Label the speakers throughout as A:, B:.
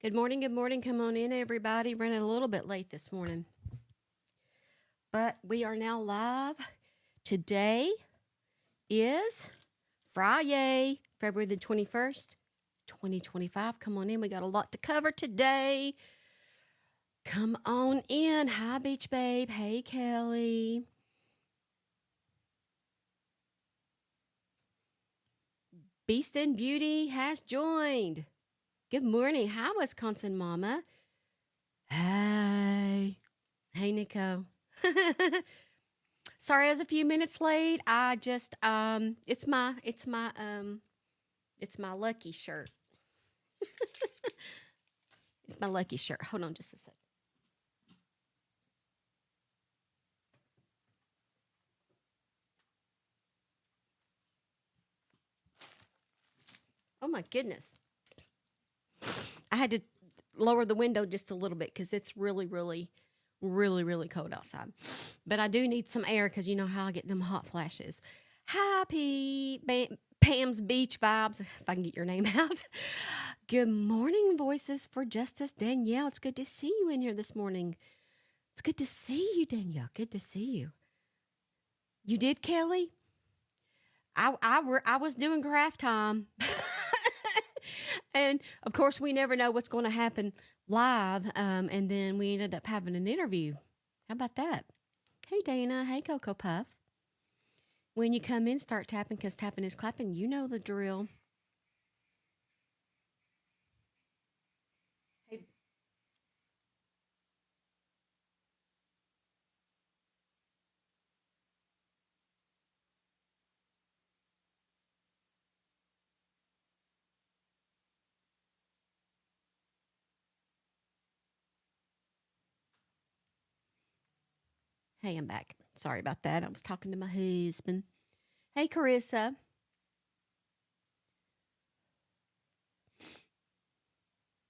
A: Good morning. Good morning. Come on in, everybody. Running a little bit late this morning, but we are now live. Today is Friday, February the 21st, 2025. Come on in. We got a lot to cover today. Come on in. Hi, Beach Babe. Hey, Kelly. Beast and Beauty has joined. Good morning. Hi, Wisconsin Mama. Hey. Hey, Nico. Sorry I was a few minutes late. I just it's my lucky shirt. It's my lucky shirt. Hold on just a sec. Oh my goodness. I had to lower the window just a little bit because it's really cold outside. But I do need some air because you know how I get them hot flashes. Happy Pam's Beach Vibes, if I can get your name out. Good morning, Voices for Justice. Danielle, it's good to see you in here this morning. It's good to see you, Danielle. Good to see you. You did, Kelly? I was doing craft time. And of course, we never know what's going to happen live. And then we ended up having an interview. How about that? Hey, Dana. Hey, Cocoa Puff. When you come in, start tapping because tapping is clapping. You know the drill. Hey, hey, I'm back. Sorry about that. I was talking to my husband. Hey, Carissa.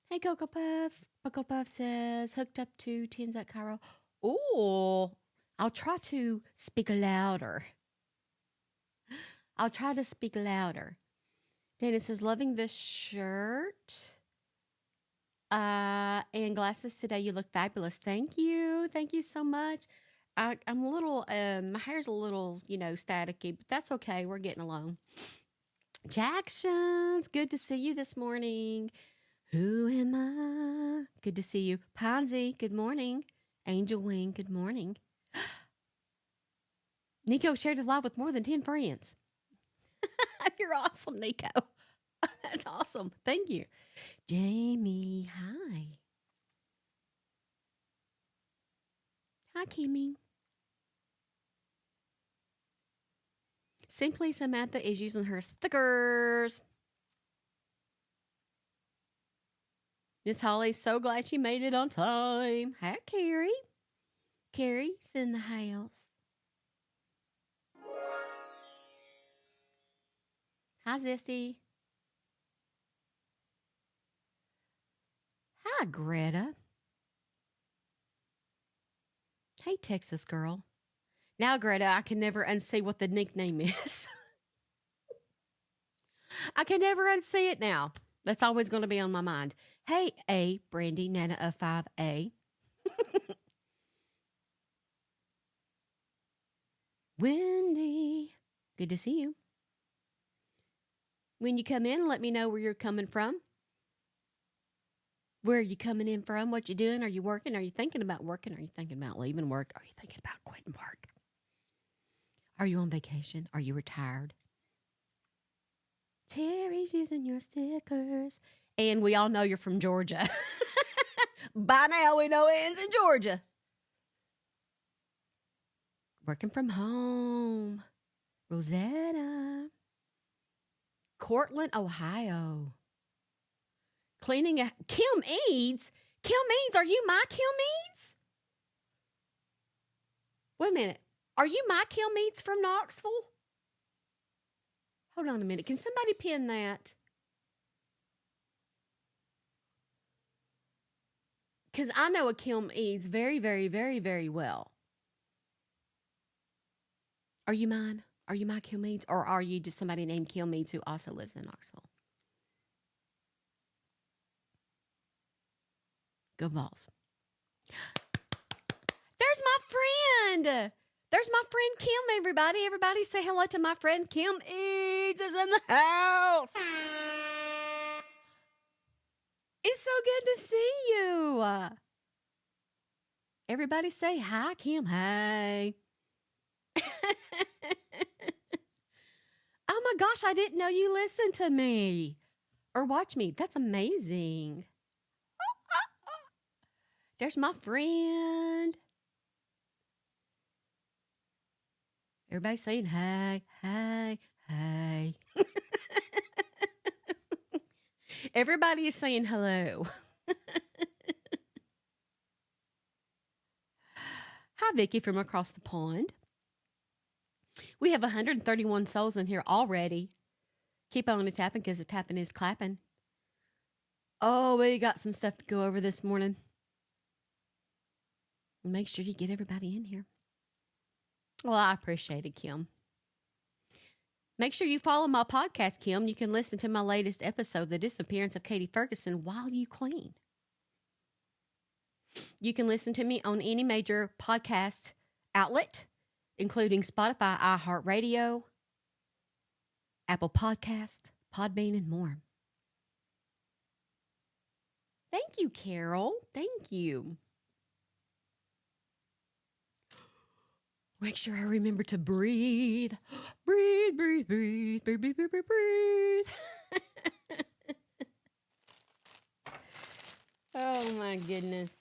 A: Hey, Cocoa Puff. Cocoa Puff says, hooked up to Tins at Cairo. Oh, I'll try to speak louder. I'll try to speak louder. Dana says, loving this shirt. And glasses today. You look fabulous. Thank you. Thank you so much. I'm a little, my hair's a little, staticky, but that's okay. We're getting along. Jackson's good to see you this morning. Who am I? Good to see you. Ponzi, good morning. Angel Wing, good morning. Nico shared a live with more than 10 friends. You're awesome, Nico. That's awesome. Thank you. Jamie, hi. Hi, Kimmy. Simply Samantha is using her stickers. Miss Holly's so glad she made it on time. Hi, Carrie. Carrie's in the house. Hi, Zesty. Hi, Greta. Hey, Texas girl. Now, Greta, I can never unsee what the nickname is. I can never unsee it now. That's always going to be on my mind. Hey, A, Brandy, Nana of 5A. Wendy, good to see you. When you come in, let me know where you're coming from. Where are you coming in from? What you doing? Are you working? Are you thinking about working? Are you thinking about leaving work? Are you thinking about quitting work? Are you on vacation? Are you retired? Terry's using your stickers. And we all know you're from Georgia. By now, we know it ends in Georgia. Working from home. Rosetta. Cortland, Ohio. Cleaning a Kim Eads. Kim Eads, are you my Kim Eads? Wait a minute. Are you my Kim Eads from Knoxville? Hold on a minute. Can somebody pin that? Because I know a Kim Eads very well. Are you mine? Are you my Kim Eads? Or are you just somebody named Kim Eads who also lives in Knoxville? Go Vols. There's my friend. There's my friend Kim, everybody. Everybody say hello to my friend Kim Eads is in the house. It's so good to see you. Everybody say hi, Kim. Hi. Oh my gosh, I didn't know you listened to me or watch me. That's amazing. There's my friend. Everybody saying hi, hi, hi. Everybody is saying hello. Hi, Vicky from across the pond. We have 131 souls in here already. Keep on tapping because the tapping is clapping. Oh, we got some stuff to go over this morning. Make sure you get everybody in here. Well, I appreciate it, Kim. Make sure you follow my podcast, Kim. You can listen to my latest episode, The Disappearance of Katie Ferguson, while you clean. You can listen to me on any major podcast outlet, including Spotify, iHeartRadio, Apple Podcast, Podbean, and more. Thank you, Carol. Thank you. Make sure I remember to breathe. Breathe, breathe, breathe, breathe, breathe, breathe, breathe, breathe. Oh, my goodness.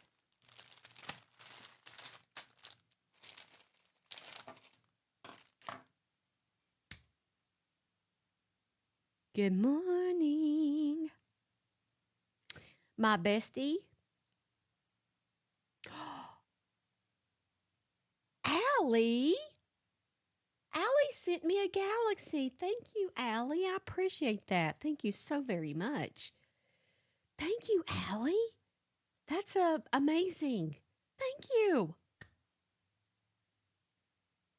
A: Good morning. My bestie, Allie. Allie sent me a galaxy. Thank you, Allie. I appreciate that. Thank you so very much. Thank you, Allie. That's amazing. Thank you.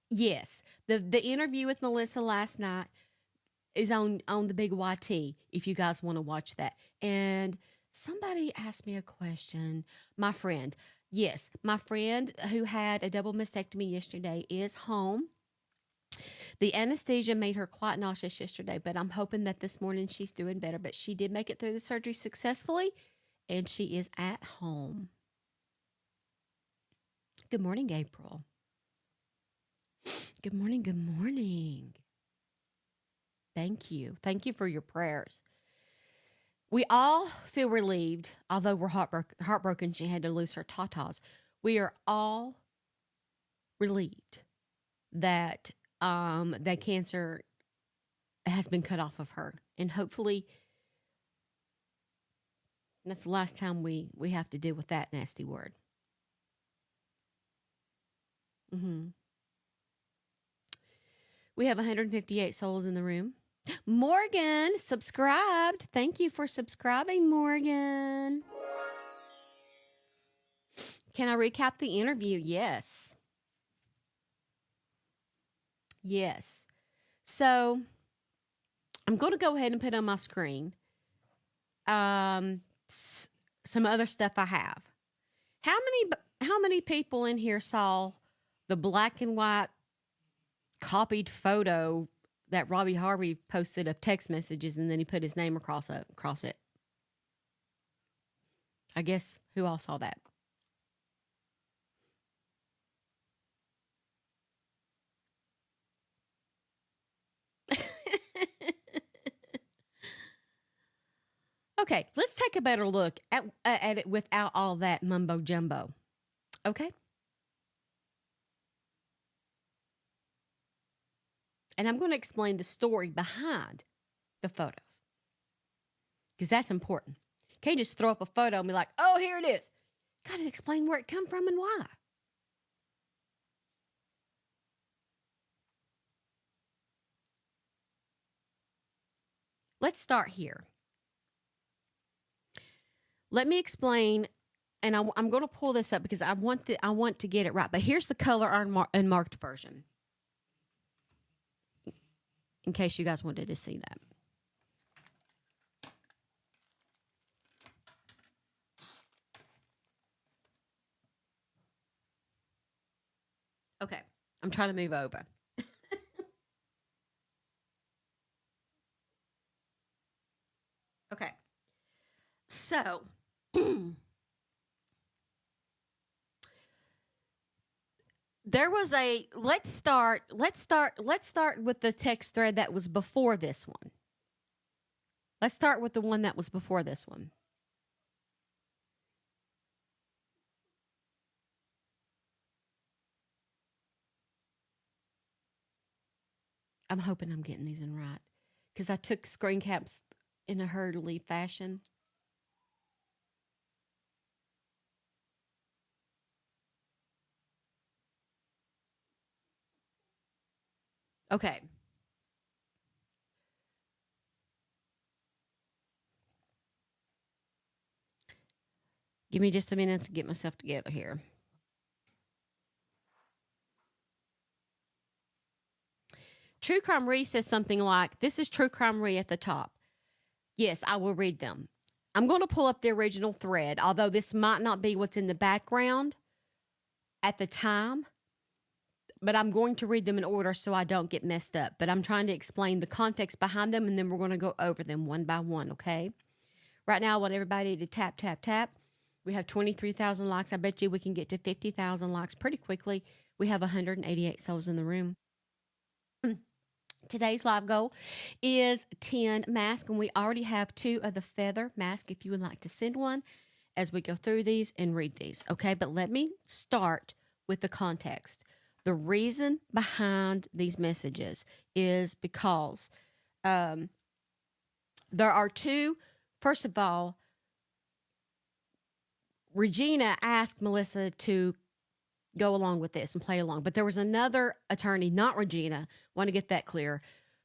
A: Yes, the interview with Melissa last night is on the Big YT if you guys want to watch that. And somebody asked me a question. My friend, yes, my friend who had a double mastectomy yesterday is home. The anesthesia made her quite nauseous yesterday, but I'm hoping that this morning she's doing better. But she did make it through the surgery successfully, and she is at home. Good morning, April. Good morning, good morning. Thank you. Thank you for your prayers. We all feel relieved, although we're heartbroken she had to lose her tatas. We are all relieved that that cancer has been cut off of her. And hopefully that's the last time we have to deal with that nasty word. We have 158 souls in the room. Morgan subscribed. Thank you for subscribing, Morgan. Can I recap the interview? Yes. Yes. So I'm going to go ahead and put on my screen some other stuff I have. How many people in here saw the black and white copied photo that Robbie Harvey posted of text messages and then he put his name across it? I guess who all saw that? Okay, let's take a better look at it without all that mumbo jumbo. Okay? And I'm going to explain the story behind the photos, because that's important. You can't just throw up a photo and be like, oh, here it is. Got to explain where it come from and why. Let's start here. Let me explain, and I'm going to pull this up because I want to get it right. But here's the color unmarked version, in case you guys wanted to see that. I'm trying to move over. Okay. So, there was a let's start with the text thread that was before this one. Let's start with the one that was before this one. I'm hoping I'm getting these in right because I took screen caps in a hurriedly fashion. Okay. Give me just a minute to get myself together here. True Crime Re says something like, this is True Crime Re at the top. Yes, I will read them. I'm going to pull up the original thread, although this might not be what's in the background at the time, but I'm going to read them in order so I don't get messed up. But I'm trying to explain the context behind them, and then we're going to go over them one by one, okay? Right now, I want everybody to tap, tap, tap. We have 23,000 likes. I bet you we can get to 50,000 likes pretty quickly. We have 188 souls in the room. Today's live goal is 10 masks, and we already have 2 of the feather mask if you would like to send one as we go through these and read these, okay? But let me start with the context. The reason behind these messages is because there are 2. First of all, Regina asked Melissa to go along with this and play along. But there was another attorney, not Regina, want to get that clear,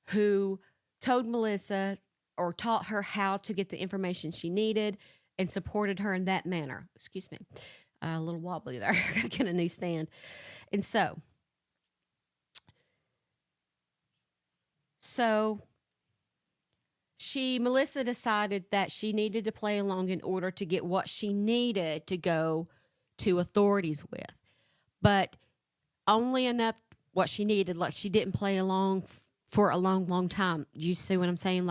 A: who told Melissa or taught her how to get the information she needed and supported her in that manner. Excuse me. A little wobbly there. I got to get a new stand. And so Melissa decided that she needed to play along in order to get what she needed to go to authorities with. But only enough what she needed. Like, she didn't play along for a long, long time. You see what I'm saying?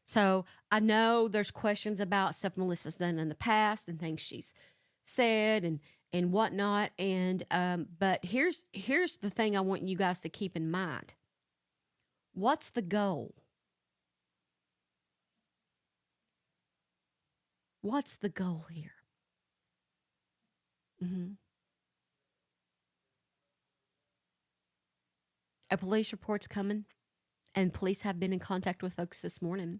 A: So I know there's questions about stuff Melissa's done in the past and things she's said and whatnot. And but here's the thing I want you guys to keep in mind. What's the goal? What's the goal here? Mm-hmm. A police report's coming, and police have been in contact with folks this morning.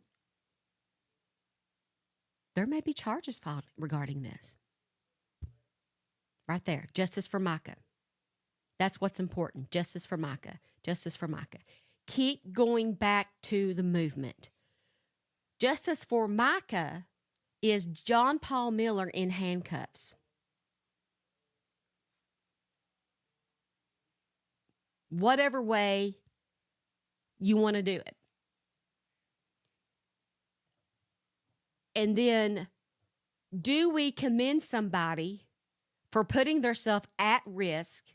A: There may be charges filed regarding this. Right there. Justice for Mica. That's what's important. Justice for Mica. Justice for Mica. Keep going back to the movement. Justice for Mica is John Paul Miller in handcuffs. Whatever way you want to do it. And then, do we commend somebody for putting themselves at risk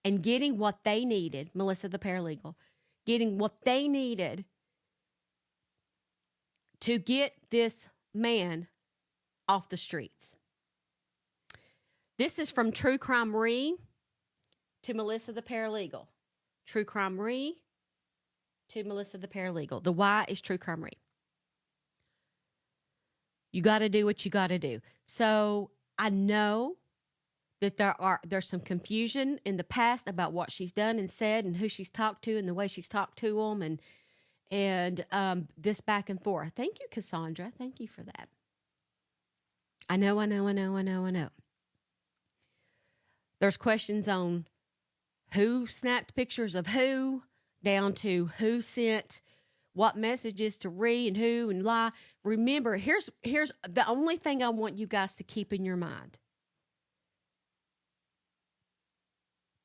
A: and getting what they needed, Melissa the paralegal, getting what they needed to get this man off the streets? This is from True Crime Re to Melissa the paralegal. True Crime Re to Melissa the paralegal. The Y is True Crime Re. You got to do what you got to do. So I know that there's some confusion in the past about what she's done and said and who she's talked to and the way she's talked to them and this back and forth. Thank you, Cassandra. Thank you for that. I know. There's questions on who snapped pictures of who, down to who sent what messages to Ree and who and lie. Remember, here's the only thing I want you guys to keep in your mind.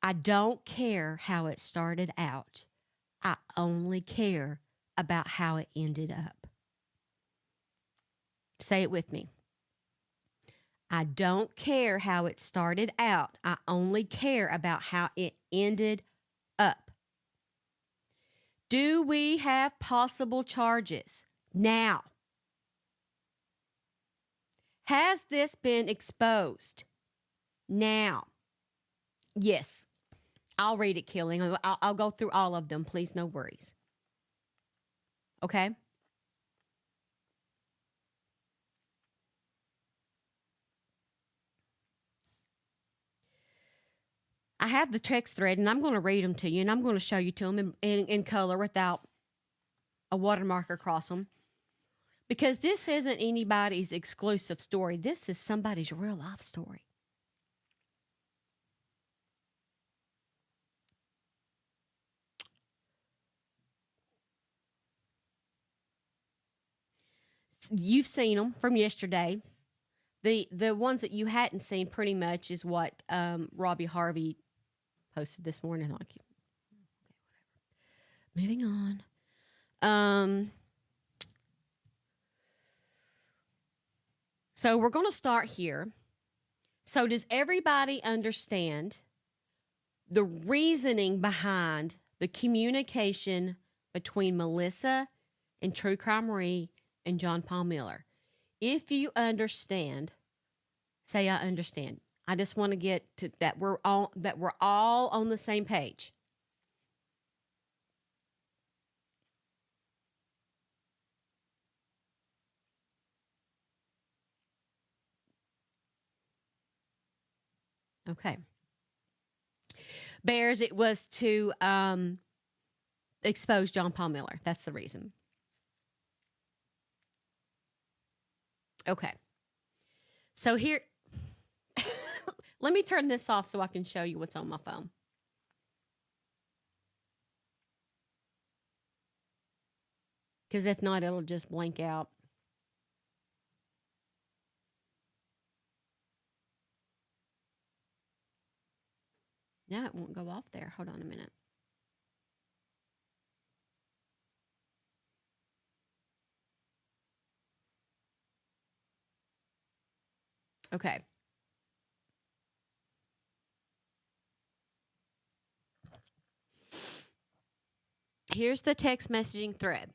A: I don't care how it started out. I only care about how it ended up. Say it with me. I don't care how it started out. I only care about how it ended up. Do we have possible charges now? Has this been exposed now? Yes. I'll read it, Killing. I'll go through all of them. Please, no worries. Okay? I have the text thread, and I'm going to read them to you, and I'm going to show you to them in color without a watermark across them. Because this isn't anybody's exclusive story. This is somebody's real life story. You've seen them from yesterday. The ones that you hadn't seen pretty much is what Robbie Harvey posted this morning. Like, okay, whatever. Moving on. So we're going to start here. So does everybody understand the reasoning behind the communication between Melissa and True Crime Marie and John Paul Miller? If you understand, say I understand. I just want to get to that we're all on the same page. Okay. Bears, it was to expose John Paul Miller. That's the reason. Okay. So here, let me turn this off so I can show you what's on my phone. Because if not, it'll just blank out. Now it won't go off there. Hold on a minute. Okay. Here's the text messaging thread.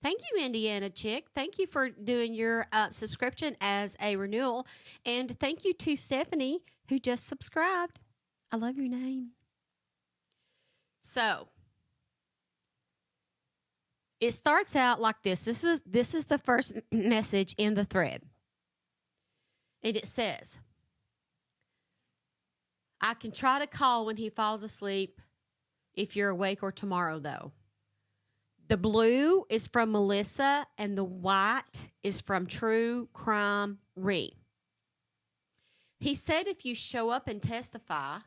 A: Thank you, Indiana Chick. Thank you for doing your subscription as a renewal. And thank you to Stephanie, who just subscribed. I love your name. So, it starts out like this. This is the first message in the thread. And it says, I can try to call when he falls asleep if you're awake or tomorrow, though. The blue is from Melissa and the white is from True Crime Re. He said if you show up and testify,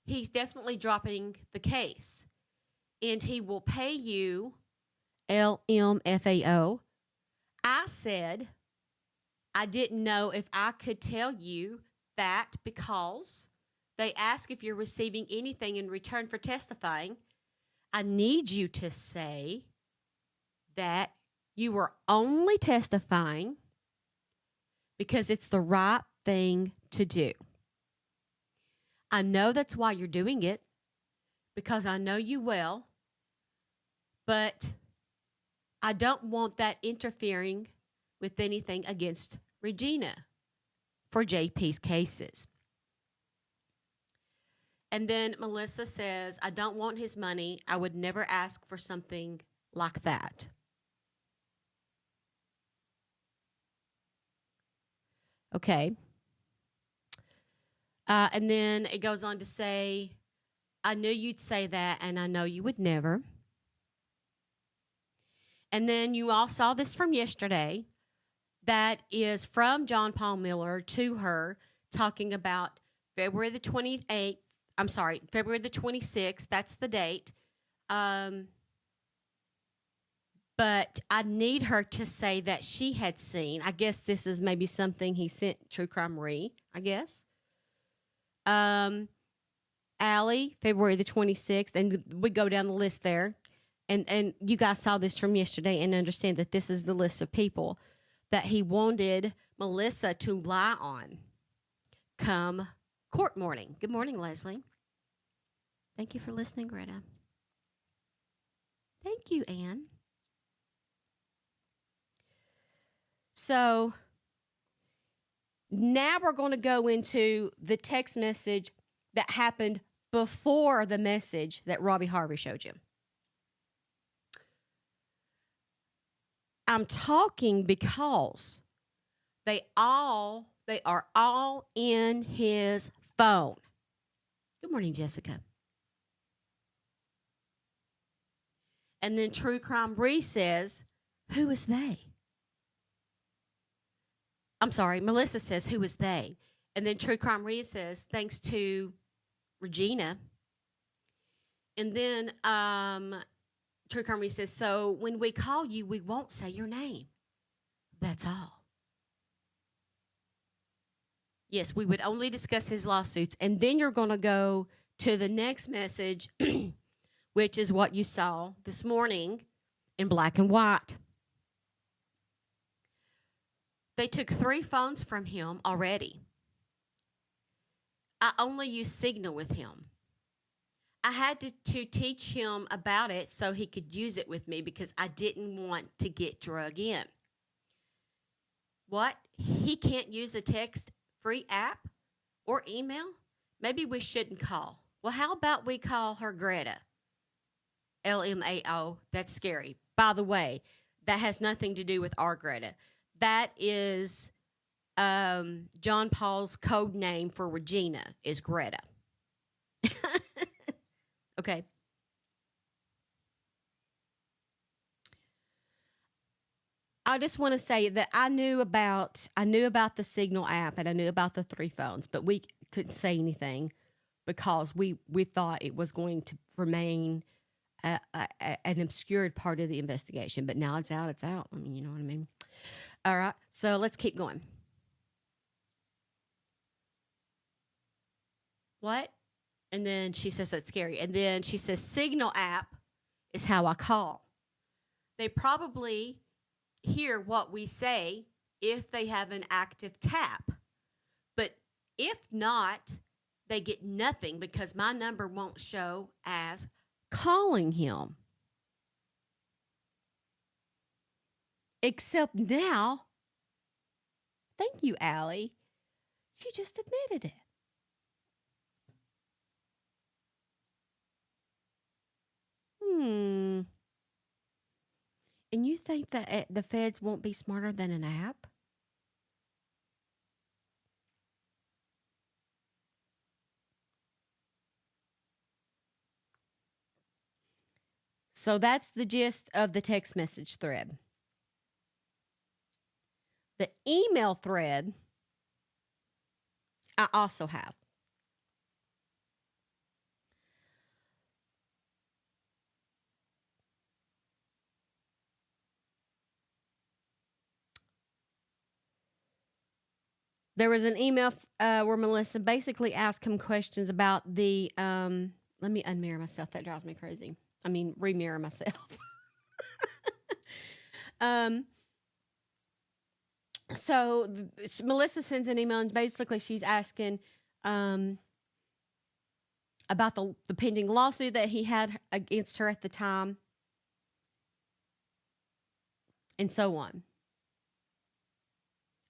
A: he's definitely dropping the case. And he will pay you LMFAO. I said I didn't know if I could tell you that because they ask if you're receiving anything in return for testifying. I need you to say that you were only testifying because it's the right thing to do. I know that's why you're doing it, because I know you well, but I don't want that interfering with anything against Regina for JP's cases. And then Melissa says, I don't want his money. I would never ask for something like that. Okay. And then it goes on to say, I knew you'd say that, and I know you would never. And then you all saw this from yesterday. That is from John Paul Miller to her, talking about February the 28th. I'm sorry, February the 26th. That's the date. But I need her to say that she had seen. I guess this is maybe something he sent True Crime Re, I guess. Allie, February the 26th. And we go down the list there. And you guys saw this from yesterday and understand that this is the list of people that he wanted Melissa to lie on come court morning. Good morning, Leslie. Thank you for listening, Greta. Thank you, Anne. So now we're going to go into the text message that happened before the message that Robbie Harvey showed you. I'm talking because they are all in his phone. Good morning, Jessica. And then True Crime Bree says, who is they? I'm sorry, Melissa says, who is they? And then True Crime Bree says, thanks to Regina. And then True Crime Bree says, so when we call you, we won't say your name. That's all. Yes, we would only discuss his lawsuits. And then you're going to go to the next message, which is what you saw this morning in black and white. They took 3 phones from him already. I only use Signal with him. I had to teach him about it so he could use it with me because I didn't want to get drug in. What? He can't use a text-free app or email? Maybe we shouldn't call. Well, how about we call her Greta? LMAO. That's scary. By the way, that has nothing to do with our Greta. That is John Paul's code name for Regina is Greta. Okay. I just want to say that I knew about the Signal app and I knew about the 3 phones, but we couldn't say anything because we thought it was going to remain an obscured part of the investigation. But now it's out. It's out. I mean, you know what I mean? All right. So let's keep going. What? And then she says that's scary. And then she says Signal app is how I call. They probably hear what we say if they have an active tap. But if not, they get nothing because my number won't show as calling him. Except now, thank you, Allie, you just admitted it. And you think that the feds won't be smarter than an app? So that's the gist of the text message thread. The email thread, I also have. There was an email where Melissa basically asked him questions about the, let me unmirror myself. That drives me crazy. I mean, remirror myself. So Melissa sends an email and basically she's asking about the pending lawsuit that he had against her at the time and so on.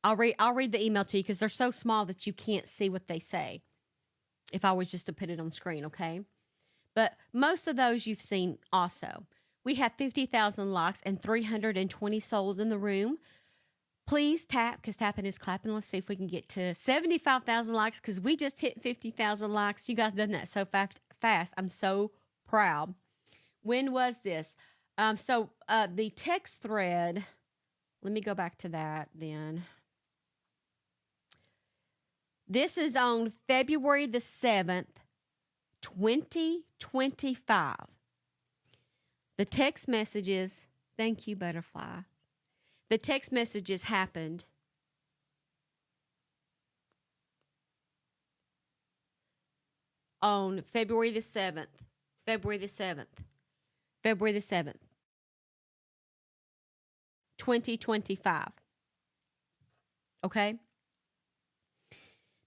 A: I'll read the email to you because they're so small that you can't see what they say if I was just to put it on screen, okay? But most of those you've seen also. We have 50,000 likes and 320 souls in the room. Please tap, because tapping is clapping. Let's see if we can get to 75,000 likes because we just hit 50,000 likes. You guys done that so fast. I'm so proud. When was this? The text thread, let me go back to that then. This is on February the 7th, 2025. The text messages, thank you, Butterfly. The text messages happened on February the 7th. February the 7th. February the 7th. 2025. Okay?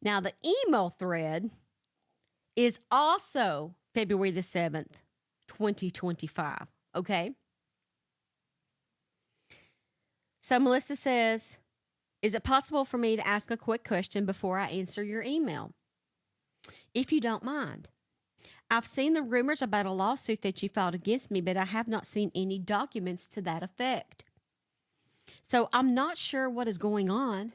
A: Now, the email thread is also February the 7th, 2025. Okay? So Melissa says, is it possible for me to ask a quick question before I answer your email? If you don't mind. I've seen the rumors about a lawsuit that you filed against me, but I have not seen any documents to that effect. So I'm not sure what is going on,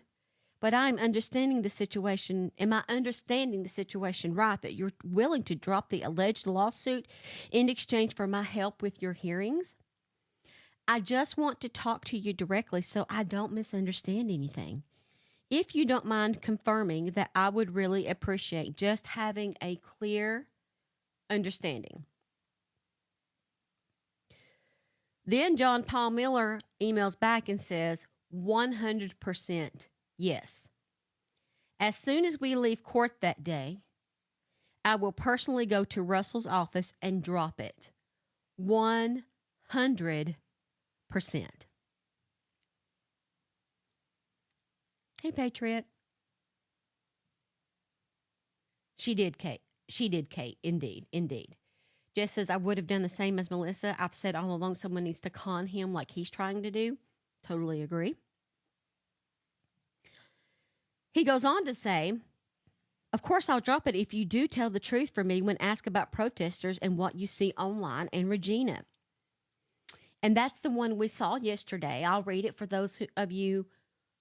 A: but I'm understanding the situation. Am I understanding the situation right, that you're willing to drop the alleged lawsuit in exchange for my help with your hearings? I just want to talk to you directly so I don't misunderstand anything. If you don't mind confirming that, I would really appreciate just having a clear understanding. Then John Paul Miller emails back and says, 100% yes. As soon as we leave court that day, I will personally go to Russell's office and drop it. 100%. Hey, Patriot. She did, Kate. She did, Kate. Indeed. Indeed. Jess says, I would have done the same as Melissa. I've said all along someone needs to con him like he's trying to do. Totally agree. He goes on to say, of course, I'll drop it if you do tell the truth for me when asked about protesters and what you see online and Regina. And that's the one we saw yesterday. I'll read it for those of you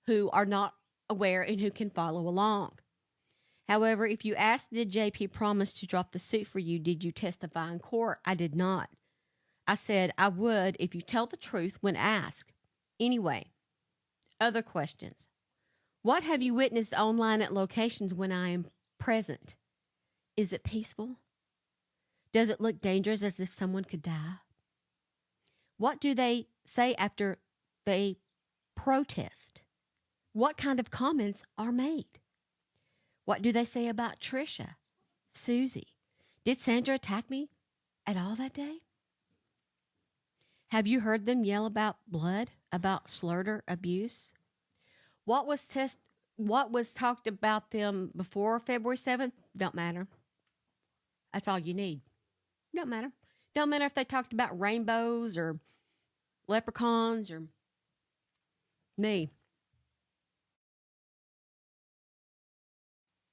A: who are not aware and who can follow along. However, if you asked, did JP promise to drop the suit for you? Did you testify in court? I did not. I said I would if you tell the truth when asked. Anyway, other questions. What have you witnessed online at locations when I am present? Is it peaceful? Does it look dangerous, as if someone could die? What do they say after they protest? What kind of comments are made? What do they say about Trisha, Susie? Did Sandra attack me at all that day? Have you heard them yell about blood, about slaughter, abuse? What was talked about them before February 7th? Don't matter. That's all you need. Don't matter. Don't matter if they talked about rainbows or leprechauns or me.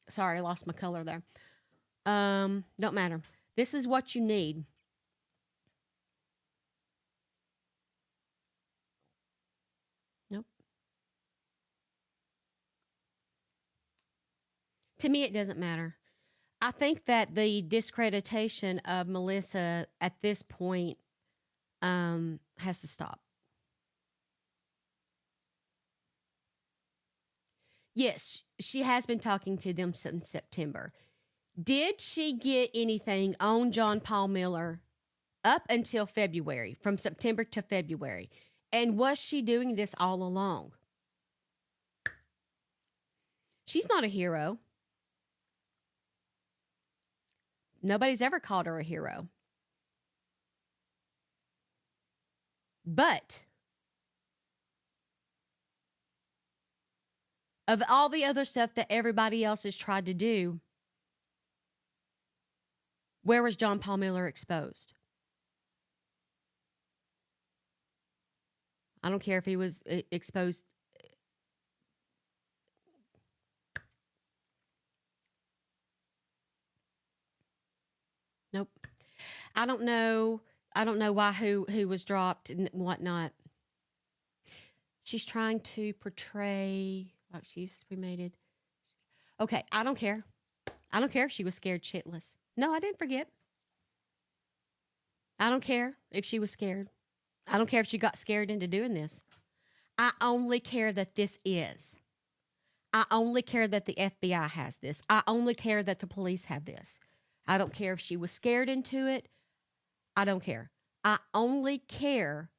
A: Sorry, I lost my color there. Don't matter. This is what you need. Nope. To me, it doesn't matter. I think that the discreditation of Melissa at this point has to stop. Yes, she has been talking to them since September. Did she get anything on John Paul Miller up until February, from September to February? And was she doing this all along? She's not a hero. Nobody's ever called her a hero. But of all the other stuff that everybody else has tried to do, where was John Paul Miller exposed? I don't care if he was exposed. Nope. I don't know why who was dropped and whatnot. She's trying to portray like she's cremated. Okay, I don't care. I don't care if she was scared shitless. No, I didn't forget. I don't care if she was scared. I don't care if she got scared into doing this. I only care that this is. I only care that the FBI has this. I only care that the police have this. I don't care if she was scared into it. I don't care. I only care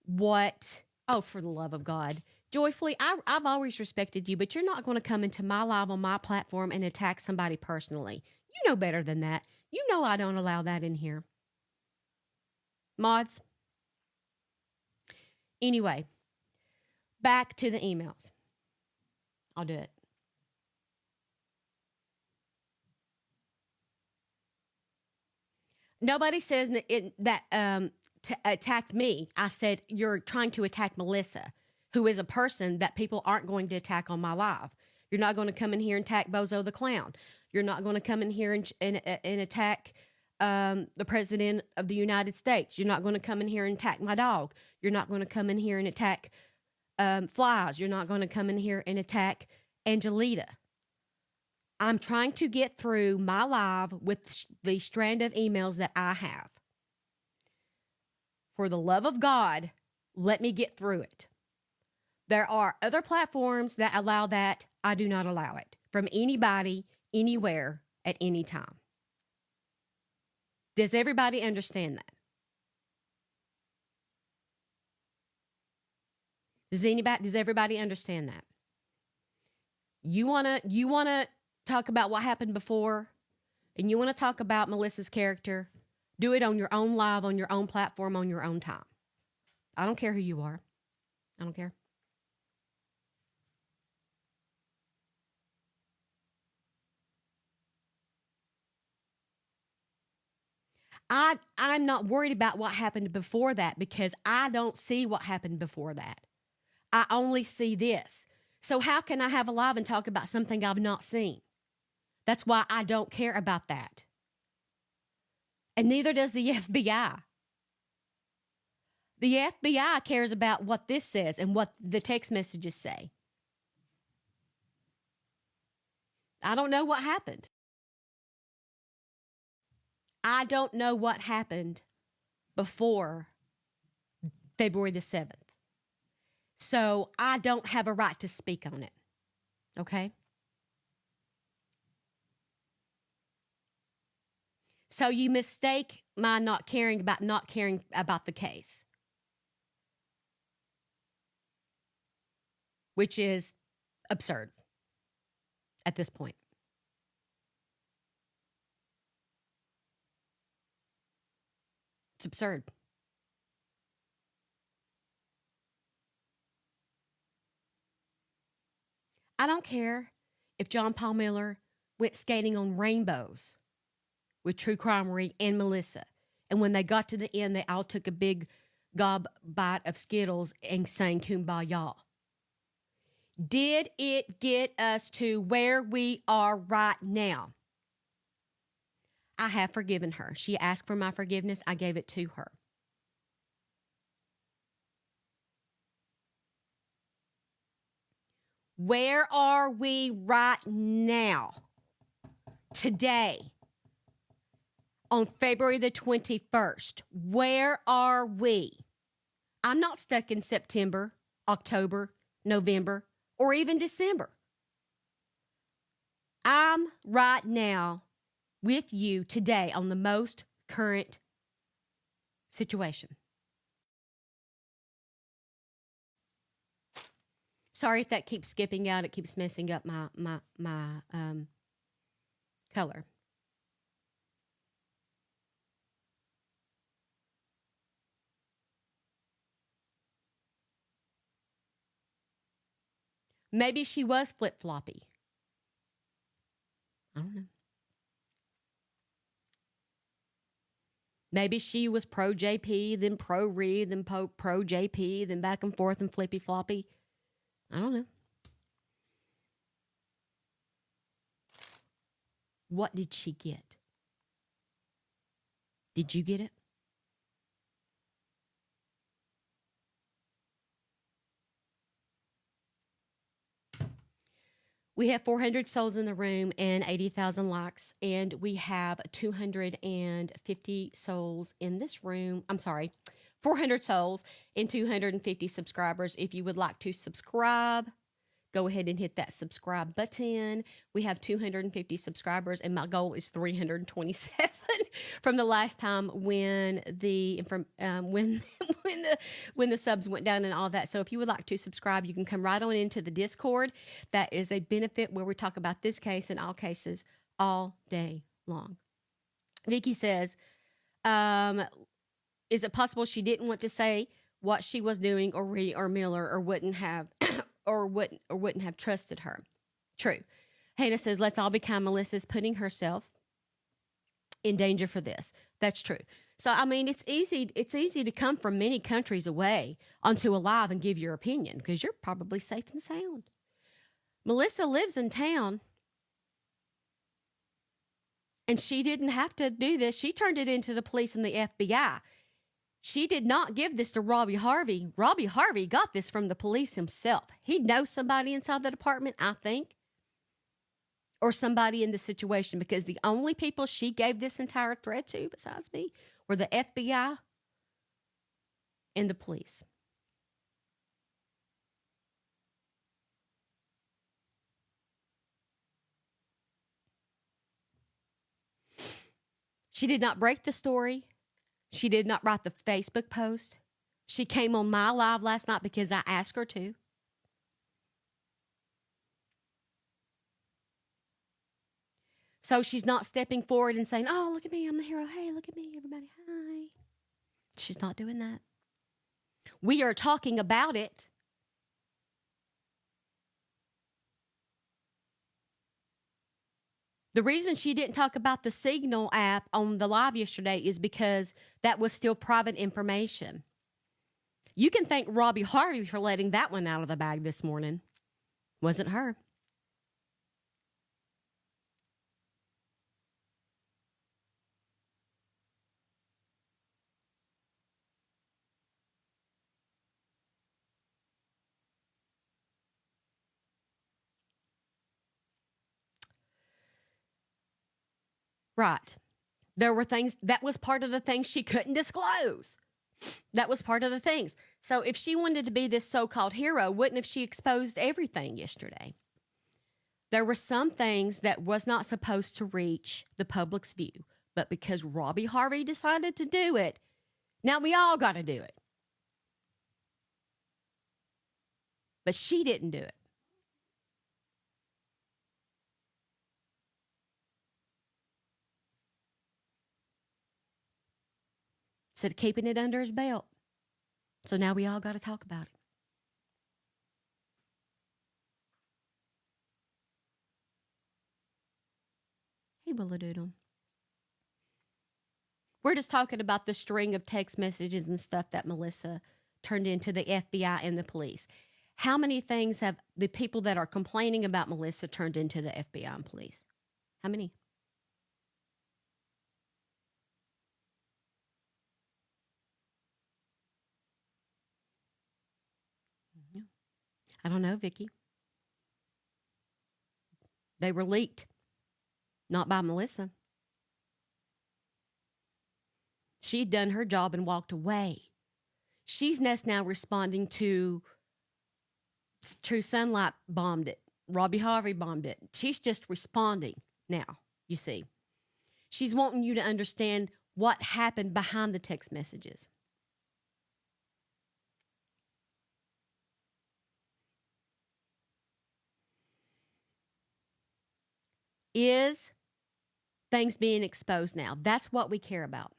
A: what, oh, for the love of God. Joyfully, I've always respected you, but you're not going to come into my live on my platform and attack somebody personally. You know better than that. You know I don't allow that in here. Mods. Anyway, back to the emails. I'll do it. Nobody says that to attack me. I said you're trying to attack Melissa, who is a person that people aren't going to attack on my live. You're not going to come in here and attack Bozo the Clown. You're not going to come in here and attack the President of the United States. You're not going to come in here and attack my dog. You're not going to come in here and attack flies. You're not going to come in here and attack Angelita. I'm trying to get through my live with the strand of emails that I have. For the love of God, let me get through it. There are other platforms that allow that. I do not allow it from anybody, anywhere, at any time. Does everybody understand that? Does everybody understand that? You wanna talk about what happened before, and you want to talk about Melissa's character, do it on your own live, on your own platform, on your own time. I don't care who you are. I don't care. I'm not worried about what happened before that because I don't see what happened before that. I only see this. So how can I have a live and talk about something I've not seen? That's why I don't care about that. And neither does the FBI. The FBI cares about what this says and what the text messages say. I don't know what happened. I don't know what happened before February the 7th. So I don't have a right to speak on it. Okay? So you mistake my not caring about the case, which is absurd at this point. It's absurd. I don't care if John Paul Miller went skating on rainbows with True Crimery and Melissa. And when they got to the end, they all took a big gob bite of Skittles and sang Kumbaya. Did it get us to where we are right now? I have forgiven her. She asked for my forgiveness. I gave it to her. Where are we right now? Today, on February the 21st, where are we? I'm not stuck in September, October, November, or even December. I'm right now with you today on the most current situation. Sorry if that keeps skipping out. It keeps messing up my color. Maybe she was flip-floppy. I don't know. Maybe she was pro JP, then pro Reed, then pro JP, then back and forth and flippy-floppy. I don't know. What did she get? Did you get it? We have 400 souls in the room and 80,000 likes, and we have 250 souls in this room. I'm sorry, 400 souls and 250 subscribers. If you would like to subscribe, go ahead and hit that subscribe button. We have 250 subscribers, and my goal is 327 from the last time when the subs went down and all that. So if you would like to subscribe, you can come right on into the Discord. That is a benefit where we talk about this case and all cases all day long. Vicky says, is it possible she didn't want to say what she was doing, or Miller, or wouldn't have or wouldn't have trusted her. True. Hannah says, let's all be kind. Melissa's putting herself in danger for this. That's true. So, I mean, it's easy to come from many countries away onto a live and give your opinion because you're probably safe and sound. Melissa lives in town, and she didn't have to do this. She turned it into the police and the FBI. She did not give this to Robbie Harvey. Robbie Harvey got this from the police himself. He knows somebody inside the department, I think, or somebody in the situation, because the only people she gave this entire thread to, besides me, were the FBI and the police. She did not break the story. She did not write the Facebook post. She came on my live last night because I asked her to. So she's not stepping forward and saying, oh, look at me, I'm the hero. Hey, look at me, everybody, hi. She's not doing that. We are talking about it. The reason she didn't talk about the Signal app on the live yesterday is because that was still private information. You can thank Robbie Harvey for letting that one out of the bag this morning. Wasn't her. Right. There were things, that was part of the things she couldn't disclose. That was part of the things. So if she wanted to be this so-called hero, wouldn't have she exposed everything yesterday? There were some things that was not supposed to reach the public's view, but because Robbie Harvey decided to do it, now we all got to do it. But she didn't do it. Instead of keeping it under his belt. So now we all got to talk about it. Hey, Bulladoodle. We're just talking about the string of text messages and stuff that Melissa turned into the FBI and the police. How many things have the people that are complaining about Melissa turned into the FBI and police? How many? I don't know, Vicki. They were leaked, not by Melissa. She'd done her job and walked away. She's now responding to True Sunlight bombed it. Robbie Harvey bombed it. She's just responding now, you see. She's wanting you to understand what happened behind the text messages. Is things being exposed now? That's what we care about.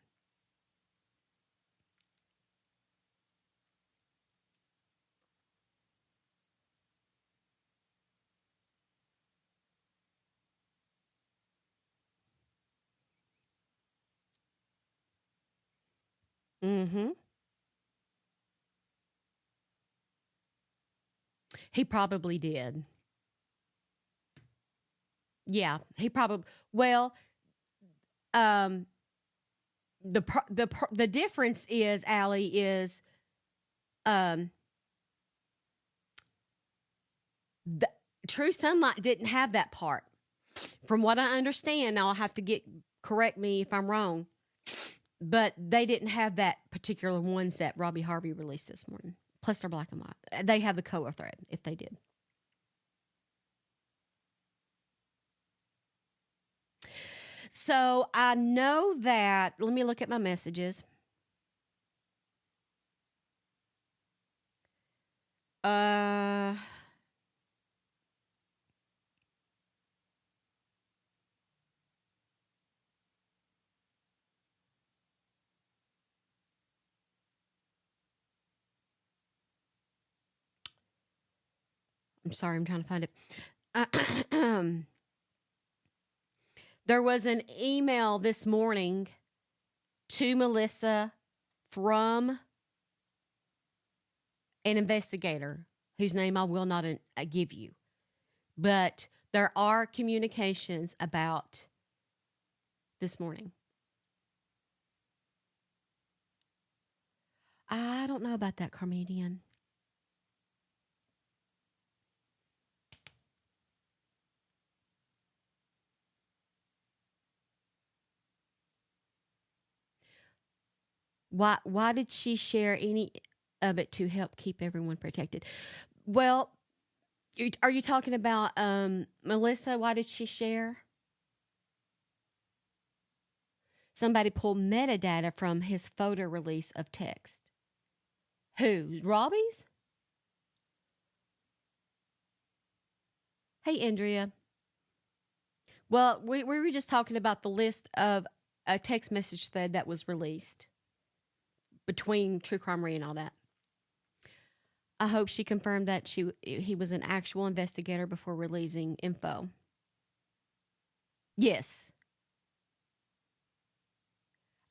A: Mm-hmm. He probably did. Yeah, he probably. Well, um, the difference is, Allie, is um, the True Sunlight didn't have that part. From what I understand, now I'll have to correct me if I'm wrong, but they didn't have that particular ones that Robbie Harvey released this morning. Plus, they're black and white. They have the color thread if they did. So I know that. Let me look at my messages. I'm sorry, I'm trying to find it. There was an email this morning to Melissa from an investigator whose name I will not give you. But there are communications about this morning. I don't know about that, Carmedian. Why did she share any of it to help keep everyone protected? Well, are you talking about Melissa? Why did she share? Somebody pulled metadata from his photo release of text. Who? Robbie's? Hey, Andrea. Well, we were just talking about the list of a text message thread that was released between True Crimery and all that. I hope she confirmed that he was an actual investigator before releasing info. Yes.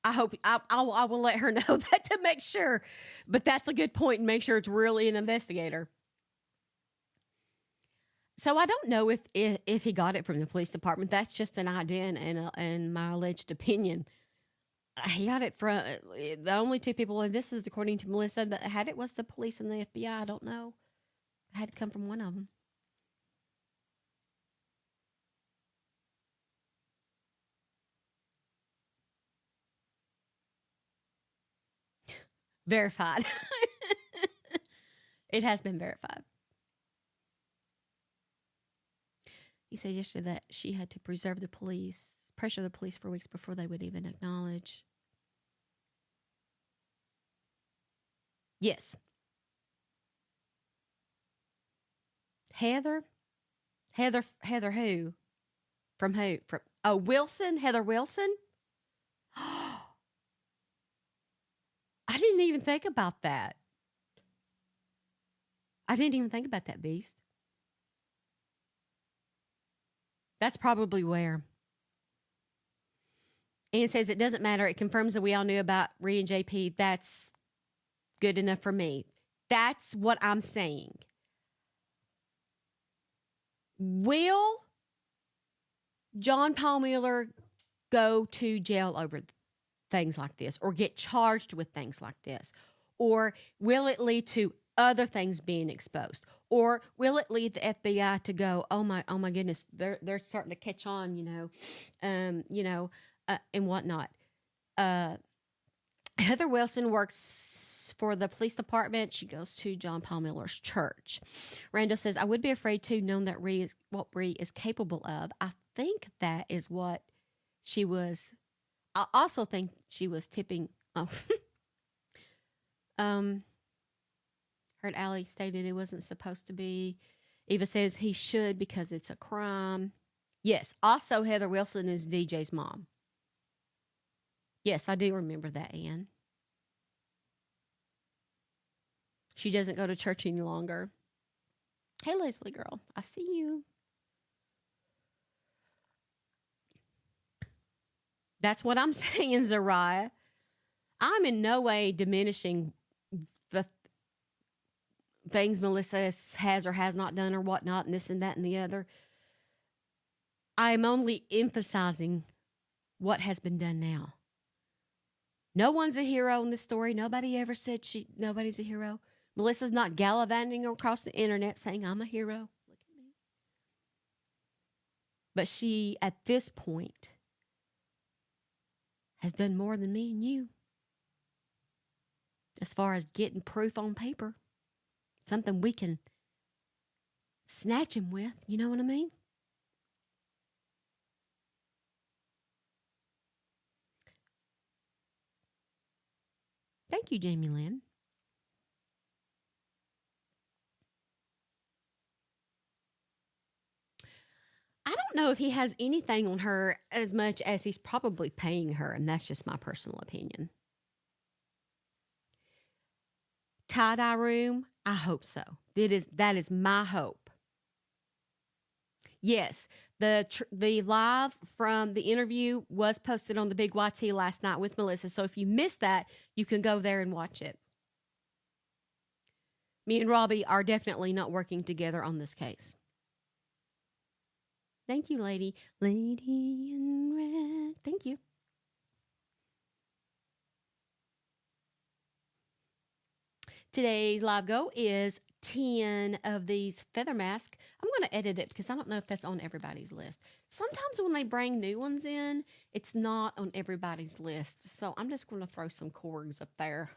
A: I hope I will let her know that to make sure. But that's a good point, and make sure it's really an investigator. So I don't know if he got it from the police department. That's just an idea and my alleged opinion. He got it from the only two people, and this is according to Melissa, that had it was the police and the FBI. I don't know. It had to come from one of them. Verified. It has been verified. He said yesterday that she had to pressure the police for weeks before they would even acknowledge. Yes. Heather who? From who? From Wilson? Heather Wilson? I didn't even think about that. I didn't even think about that, Beast. That's probably where. Ann says it doesn't matter. It confirms that we all knew about Rhea and JP. That's good enough for me. That's what I'm saying. Will John Paul Miller go to jail over things like this or get charged with things like this? Or will it lead to other things being exposed? Or will it lead the FBI to go, oh my goodness, they're starting to catch on, and whatnot. Heather Wilson works for the police department. She goes to John Paul Miller's church. Randall says, I would be afraid too, knowing that what Rhea is capable of. I think that is what she was. I also think she was tipping. Oh. Heard Allie stated it wasn't supposed to be. Eva says he should because it's a crime. Yes. Also, Heather Wilson is DJ's mom. Yes, I do remember that, Ann. She doesn't go to church any longer. Hey, Leslie girl, I see you. That's what I'm saying, Zariah. I'm in no way diminishing the things Melissa has or has not done or whatnot, and this and that and the other. I'm only emphasizing what has been done now. No one's a hero in this story. Nobody ever said nobody's a hero. Melissa's not gallivanting across the internet saying, I'm a hero. Look at me. But she, at this point, has done more than me and you. As far as getting proof on paper. Something we can snatch him with. You know what I mean? Thank you, Jamie Lynn. I don't know if he has anything on her as much as he's probably paying her, and that's just my personal opinion. Tie-dye room, I hope so. That is my hope. Yes, the live from the interview was posted on the Big YT last night with Melissa. So if you missed that, you can go there and watch it. Me and Robbie are definitely not working together on this case. Thank you, lady. Lady in red. Thank you. Today's live go is 10 of these feather masks. I'm going to edit it because I don't know if that's on everybody's list. Sometimes when they bring new ones in, it's not on everybody's list. So I'm just going to throw some corgs up there.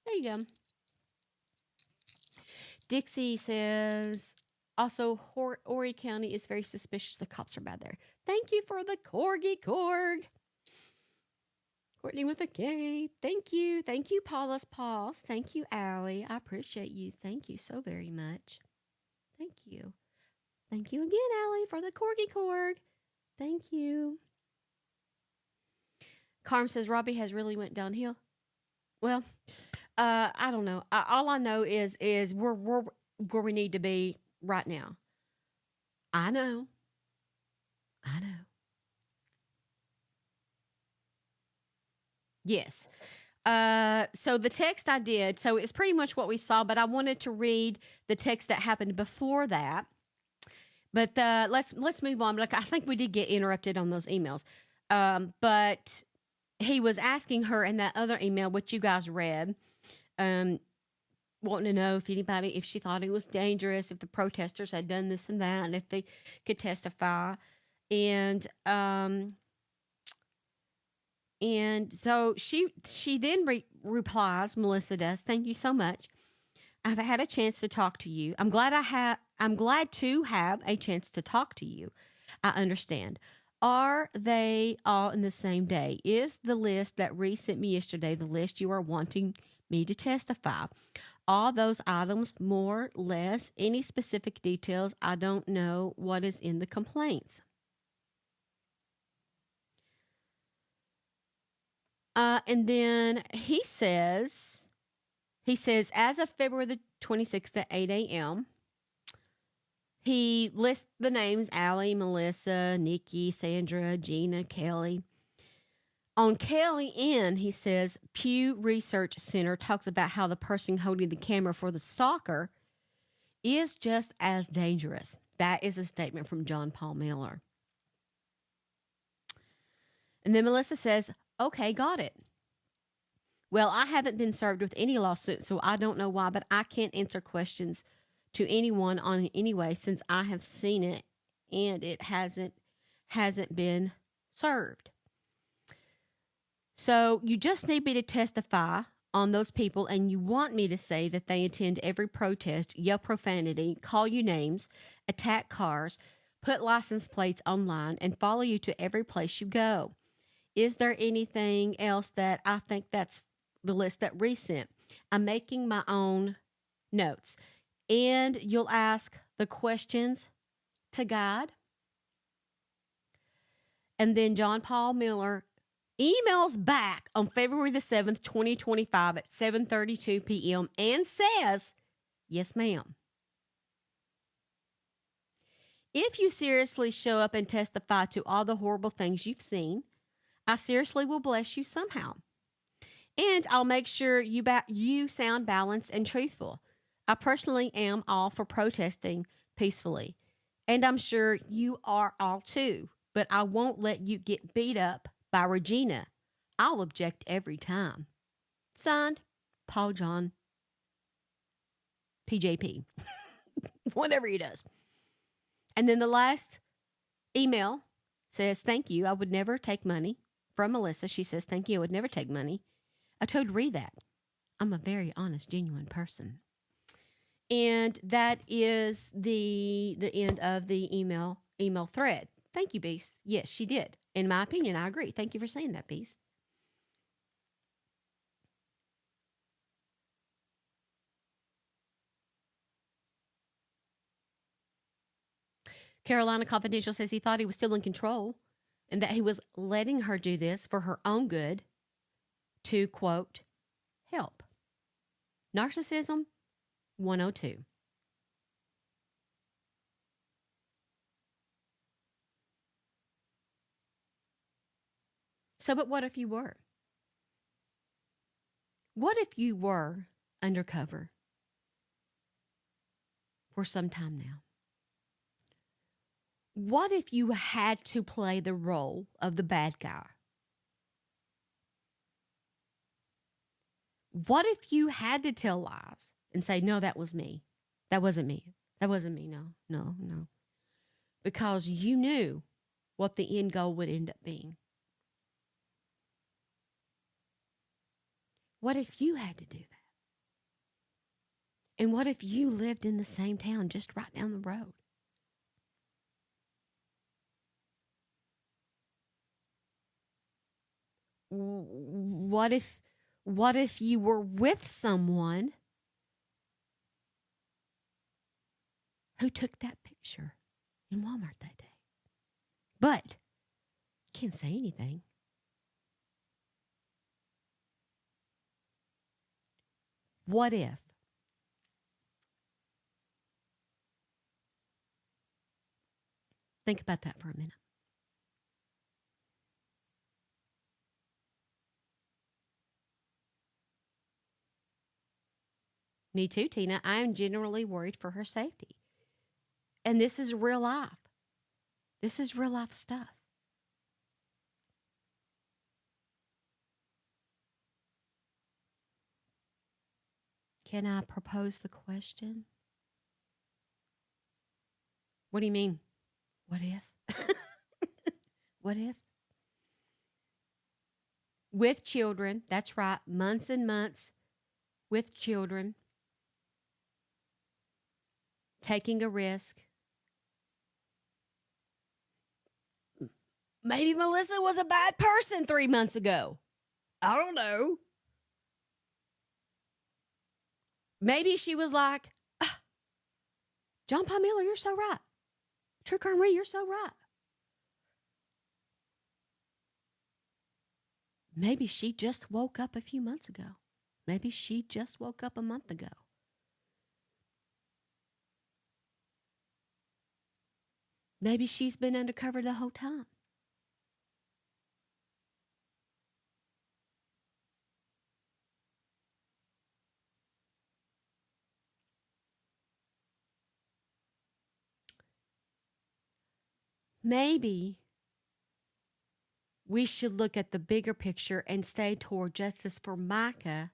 A: There you go. Dixie says, also, Horry County is very suspicious. The cops are bad there. Thank you for the corgi corg. Courtney with a K. Thank you. Thank you, Paula's Paws. Thank you, Allie. I appreciate you. Thank you so very much. Thank you. Thank you again, Allie, for the corgi corg. Thank you. Carm says Robbie has really went downhill. Well, I don't know. All I know is we're where we need to be right now. I know. Yes. So the text I did, so it's pretty much what we saw, but I wanted to read the text that happened before that. But let's move on. Like I think we did get interrupted on those emails. But he was asking her in that other email, which you guys read, wanting to know if she thought it was dangerous, if the protesters had done this and that, and if they could testify. And so she then replies, Melissa does, thank you so much. I've had a chance to talk to you. I'm glad to have a chance to talk to you. I understand. Are they all in the same day? Is the list that Reese sent me yesterday the list you are wanting me to testify? All those items, more, less, any specific details? I don't know what is in the complaints. And then he says, as of February the 26th at 8 a.m., he lists the names Allie, Melissa, Nikki, Sandra, Gina, Kelly. On Kelly N, he says, Pew Research Center talks about how the person holding the camera for the stalker is just as dangerous. That is a statement from John Paul Miller. And then Melissa says, okay, got it. Well, I haven't been served with any lawsuit, so I don't know why, but I can't answer questions to anyone on anyway since I have seen it and it hasn't been served. So you just need me to testify on those people, and you want me to say that they attend every protest, yell profanity, call you names, attack cars, put license plates online, and follow you to every place you go. Is there anything else that I think that's the list that Reese sent? I'm making my own notes. And you'll ask the questions to God. And then John Paul Miller emails back on February the 7th, 2025 at 7:32 p.m. and says, yes, ma'am. If you seriously show up and testify to all the horrible things you've seen, I seriously will bless you somehow. And I'll make sure you sound balanced and truthful. I personally am all for protesting peacefully. And I'm sure you are all too. But I won't let you get beat up by Regina. I'll object every time. Signed, Paul John, PJP. Whatever he does. And then the last email says, thank you. I would never take money. From Melissa, she says, thank you. I would never take money. I told Ree that. I'm a very honest, genuine person. And that is the end of the email thread. Thank you, Beast. Yes, she did. In my opinion, I agree. Thank you for saying that, Beast. Carolina Confidential says he thought he was still in control and that he was letting her do this for her own good to, quote, help. Narcissism 102. So, but what if you were? What if you were undercover for some time now? What if you had to play the role of the bad guy? What if you had to tell lies and say, no, that was me. That wasn't me. That wasn't me. No, no, no. Because you knew what the end goal would end up being. What if you had to do that? And what if you lived in the same town just right down the road? What if you were with someone who took that picture in Walmart that day? But you can't say anything. What if? Think about that for a minute. Me too, Tina. I am generally worried for her safety. And this is real life. This is real life stuff. Can I propose the question? What do you mean? What if? What if? With children, that's right, months and months with children, taking a risk. Maybe Melissa was a bad person 3 months ago. I don't know. Maybe she was like, John Paul Miller, you're so right. True Crime Ree, you're so right. Maybe she just woke up a few months ago. Maybe she just woke up a month ago. Maybe she's been undercover the whole time. Maybe we should look at the bigger picture and stay toward justice for Mica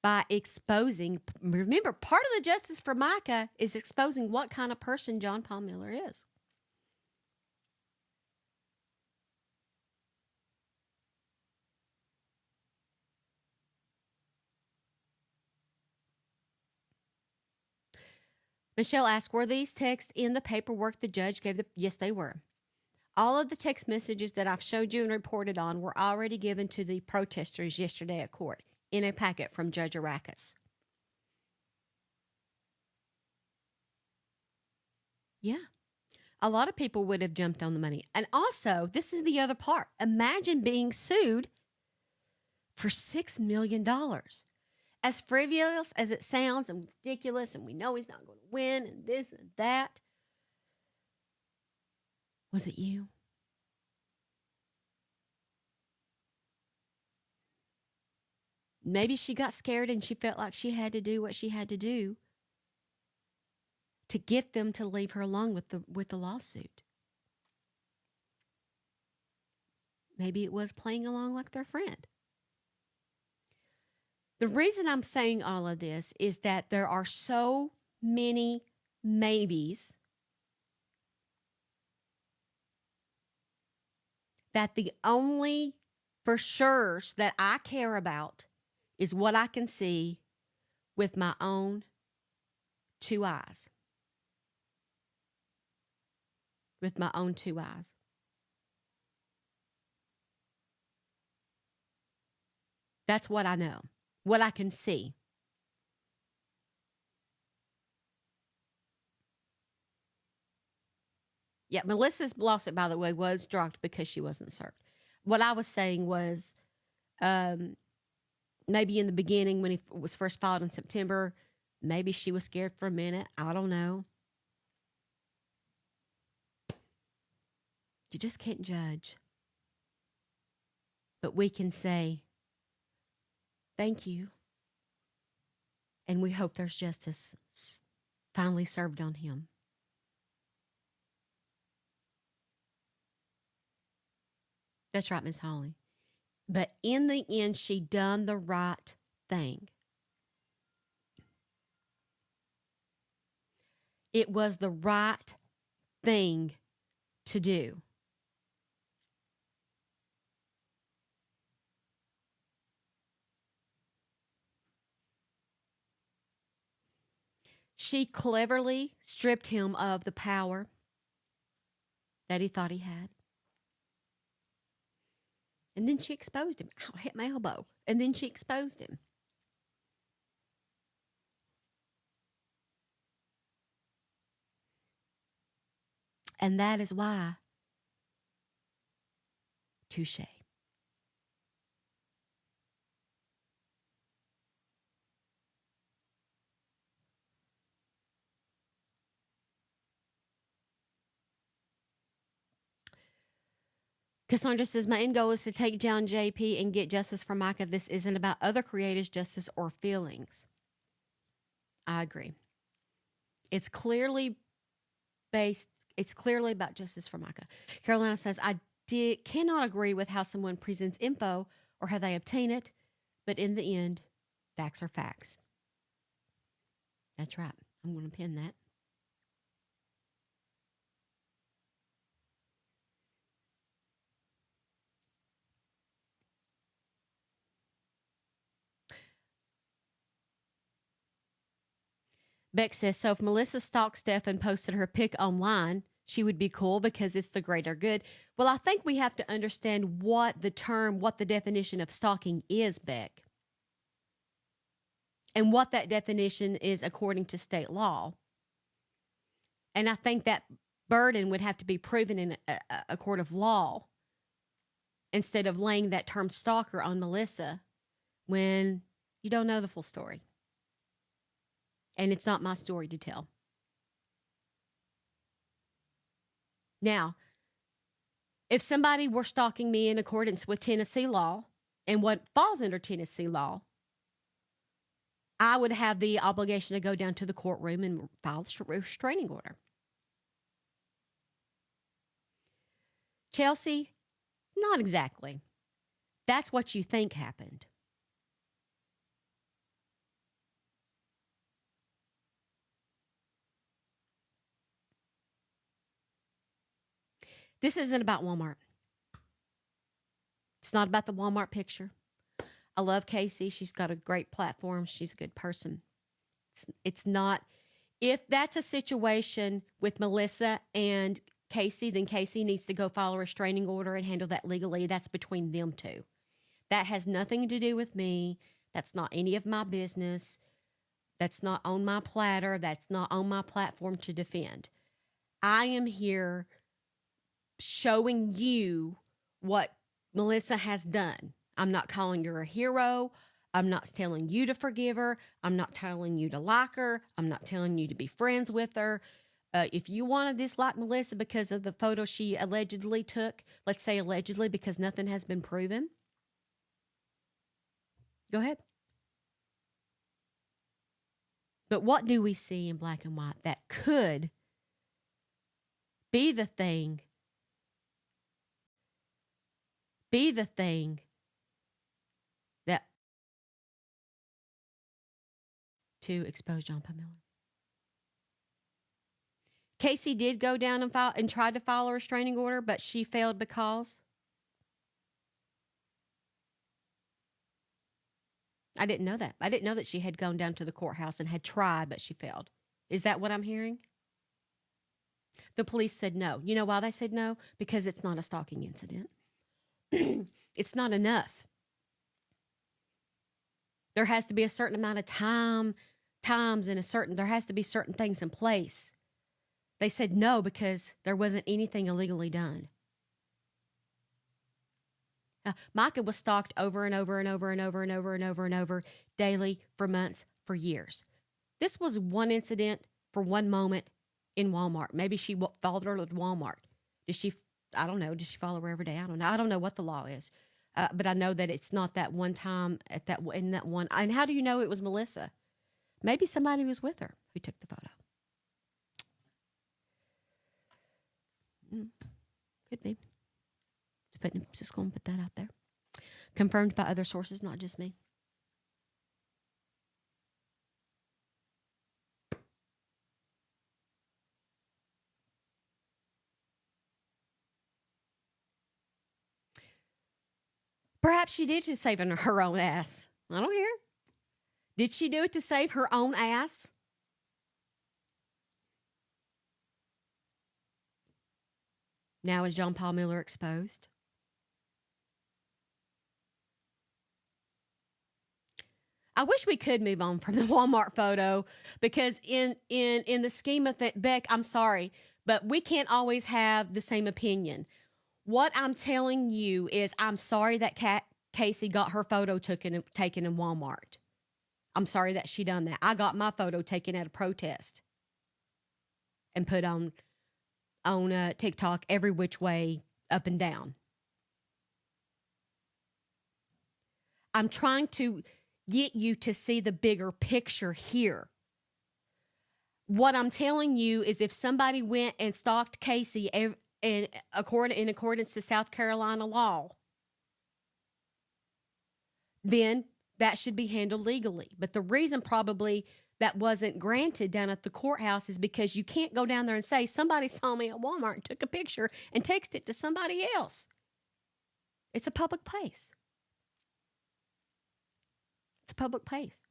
A: by exposing. Remember, part of the justice for Mica is exposing what kind of person John Paul Miller is. Michelle asked, were these texts in the paperwork the judge gave? Yes, they were. All of the text messages that I've showed you and reported on were already given to the protesters yesterday at court in a packet from Judge Arrakis. Yeah. A lot of people would have jumped on the money. And also, this is the other part. Imagine being sued for $6 million. As frivolous as it sounds and ridiculous, and we know he's not going to win, and this and that. Was it you? Maybe she got scared and she felt like she had to do what she had to do to get them to leave her alone with the lawsuit. Maybe it was playing along like their friend. The reason I'm saying all of this is that there are so many maybes that the only for sure's that I care about is what I can see with my own two eyes. With my own two eyes. That's what I know. What I can see. Yeah, Melissa's lawsuit, by the way, was dropped because she wasn't served. What I was saying was maybe in the beginning when it was first filed in September, maybe she was scared for a minute. I don't know. You just can't judge. But we can say, thank you. And we hope there's justice finally served on him. That's right, Miss Holly. But in the end, she done the right thing. It was the right thing to do. She cleverly stripped him of the power that he thought he had. And then she exposed him. Ow, hit my elbow. And then she exposed him. And that is why, touche. Cassandra says, my end goal is to take down JP and get justice for Mica. This isn't about other creators' justice or feelings. I agree. It's clearly about justice for Mica. Carolina says, I cannot agree with how someone presents info or how they obtain it, but in the end, facts are facts. That's right. I'm going to pin that. Beck says, so if Melissa stalked Steph and posted her pic online, she would be cool because it's the greater good. Well, I think we have to understand what the definition of stalking is, Beck. And what that definition is according to state law. And I think that burden would have to be proven in a court of law instead of laying that term stalker on Melissa when you don't know the full story. And it's not my story to tell. Now, if somebody were stalking me in accordance with Tennessee law and what falls under Tennessee law, I would have the obligation to go down to the courtroom and file a restraining order. Chelsea, not exactly. That's what you think happened. This isn't about Walmart. It's not about the Walmart picture. I love Casey. She's got a great platform. She's a good person. It's not. If that's a situation with Melissa and Casey, then Casey needs to go file a restraining order and handle that legally. That's between them two. That has nothing to do with me. That's not any of my business. That's not on my platter. That's not on my platform to defend. I am here showing you what Melissa has done. I'm not calling her a hero. I'm not telling you to forgive her. I'm not telling you to like her. I'm not telling you to be friends with her. If you want to dislike Melissa because of the photo she allegedly took, let's say allegedly because nothing has been proven, go ahead. But what do we see in black and white that could be the thing that to expose John Paul Miller? Casey did go down and tried to file a restraining order, but she failed because I didn't know that. I didn't know that she had gone down to the courthouse and had tried, but she failed. Is that what I'm hearing? The police said no. You know why they said no? Because it's not a stalking incident. It's not enough. There has to be a certain amount of times and there has to be certain things in place They said no because there wasn't anything illegally done. Mica was stalked over and over and over and over and over and over and over daily for months, for years. This was one incident for one moment in Walmart. Maybe she followed her at Walmart. I don't know. Did she follow her every day? I don't know. I don't know what the law is. But I know that it's not that one time in that one. And how do you know it was Melissa? Maybe somebody was with her who took the photo. Could be. Just going to put that out there. Confirmed by other sources, not just me. Perhaps she did to save her own ass. I don't care. Did she do it to save her own ass? Now is John Paul Miller exposed? I wish we could move on from the Walmart photo because in the scheme of that, Beck, I'm sorry, but we can't always have the same opinion. What I'm telling you is I'm sorry that Casey got her photo taken in Walmart. I'm sorry that she done that. I got my photo taken at a protest and put on TikTok every which way, up and down. I'm trying to get you to see the bigger picture here. What I'm telling you is if somebody went and stalked Casey in accordance to South Carolina law, then that should be handled legally. But the reason probably that wasn't granted down at the courthouse is because you can't go down there and say, somebody saw me at Walmart and took a picture and text it to somebody else. It's a public place. It's a public place.